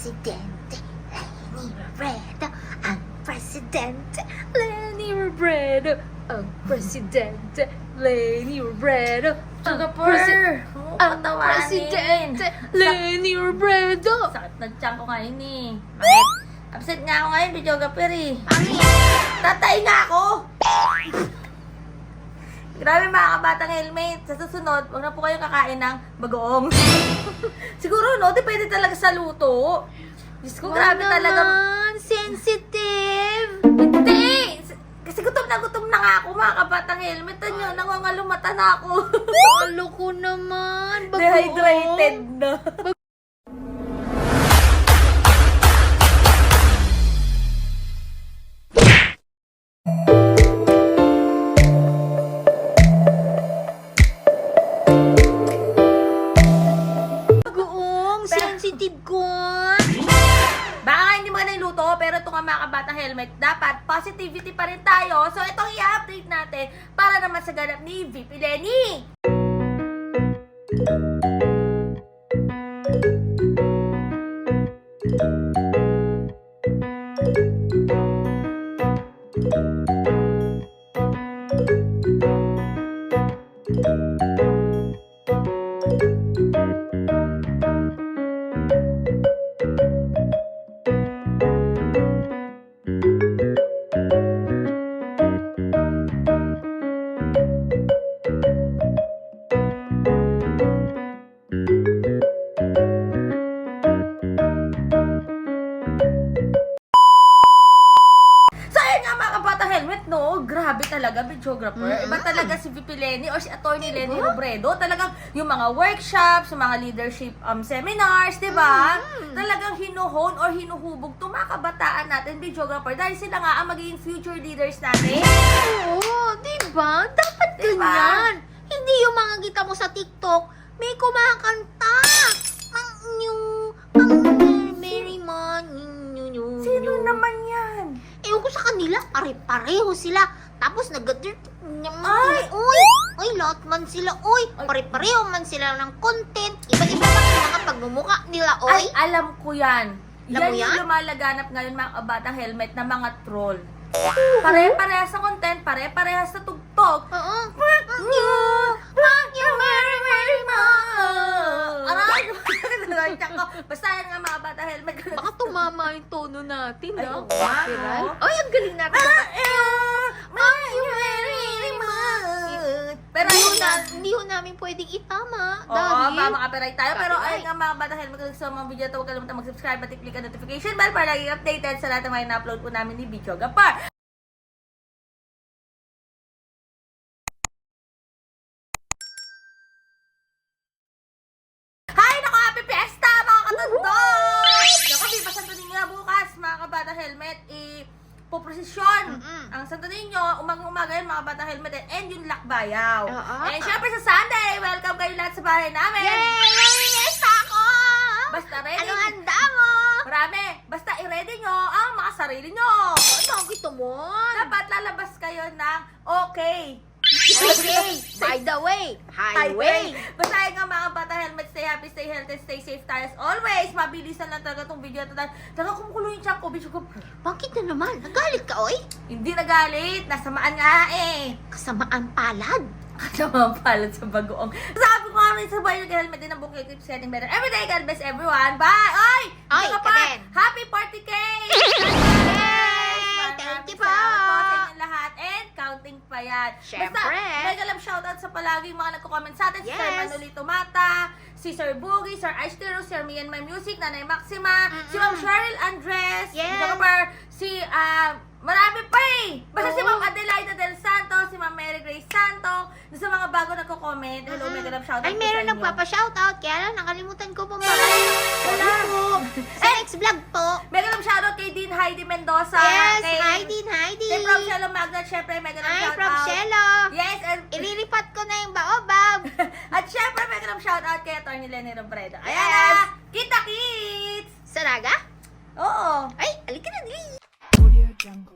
Presidente Leni Robredo, ang Presidente Leni Robredo, ang Presidente Leni Robredo, ang Presidente Leni Robredo. Sakit ng tiyan ko ngayon eh. Bakit? Absent nga ako ngayon, videographer eh. Tatay nga ako! Grabe mga kabatang helmet. Sa susunod, huwag na po kayo kakain ng bagoong. Siguro no, depende talaga sa luto. Diyos ko, grabe talaga. Sensitive. Hindi! Kasi gutom na nga ako mga kabatang helmet. Tanyo, nangangalumata na ako. Alo ko naman. Bagoong. Dehydrated na. Bagoong. Sensitive ko. Baka hindi mo na iluto, pero ito nga mga kabatang helmet, dapat positivity pa rin tayo. So, itong i-update natin para naman sa ganap ni VP Leni. Helmet, no? Grabe talaga, videographer. Iba talaga si VP Leni or si Attorney Leni Robredo. Talagang yung mga workshops, yung mga leadership seminars, di ba? Talagang hinuhon or hinuhubog itong mga kabataan natin, videographer. Dahil sila nga ang magiging future leaders natin. Oo, diba? Dapat Diba? ganyan. Hindi yung mga kita mo sa TikTok, may kumakanta. Mary Man. Sino naman yan? Ewan ko sa kanila, pare-pareho sila. Tapos Ay! Uy, lahat man sila. Uy, pare-pareho man sila ng content. Iba-iba man yung mga pagmumukha nila. Ay, Uy, alam ko yan. Alam mo Yan yan? yung lumalaganap ngayon mga kabatang helmet na mga troll. Pare-parehas sa content, pare-parehas sa tugtog. oo. Aray! Basta yan nga mga bata helmet. Baka tumama yung tono natin, Ay, no? oo nga, Right? no? Ay, ang galing natin. Pero Hindi ayun na. hindi ho namin pwedeng itama. Oo, Dahil, maka-copyright tayo. Pero Copyright. ayun nga mga bata helmet, kung gusto mo mga video ito, huwag kalimutan mag-subscribe at i-click ang notification bell para lagi updated sa lahat ng mga na-upload po namin ni Bicho Gapar. Hi! Naku, happy fiesta mga katundok! Naku, di ba Santo Niño na bukas mga kabata helmet, puprosesyon ang Santo Niño, umaga-umaga yun mga bata helmet and yung lakbayaw. And syempre sa Sunday, welcome kayo lahat sa bahay namin. yay! Nangingis ako! Basta ready. Ano handa mo? Marami. Basta i-ready nyo ang mga sarili nyo. Ano gusto mo? Dapat lalabas kayo ng okay. Okay, by the way, highway. Basta yun nga mga bata helmet, stay happy, stay healthy, stay safe tayo as always. Mabilisan lang talaga itong video ito. Talaga kumukulo yung tiyan ko, Bicho Gapar. Bakit na naman? Nagalit ka, oy? Hindi nagalit. Nasamaan nga eh. Kasamaan palad. Kasama palad sa bagoong. Sabi ko nga rin sa bayo ng helmet din ang bukay keeps getting better. Everyday, God bless everyone. Bye! Oy! Oy, Bicho Gapar, ka din. happy party cake! Thank you po po. sa inyong lahat and counting pa yan. Syempre. Basta, mega love shoutout sa palaging mga nagko-comment sa atin. Si Sir Yes. Manolito Mata, si Sir Boogie, Sir Ice Tiro, Sir Me and My Music, Nanay Maxima, si Ma'am Cheryl Andres, Yes. si marami pa eh. Basta si Oo. Ma'am Adelaida Del Santo, si Ma'am Mary Grace Santo, sa mga bago nagko-comment. Hello, mega love shoutout Ay, po meron sa inyo. nagpapa-shoutout. Kaya lang, nakalimutan ko po. Wala. Sa next vlog po. Mega love shoutout kay Dean Heidi Mendoza. Yes, kay, Heidi. Kay Prof. Shelo Magna, syempre, mega love Ay, shoutout. Prof. Shelo. Yes, and Ililipat ko na yung baobab. at syempre, mega love shoutout kay Atty. Leni Robredo. Ayan Yes. na! Kita kits! Saraga? Oo. Ay, alika na, dili. Audio Jungle.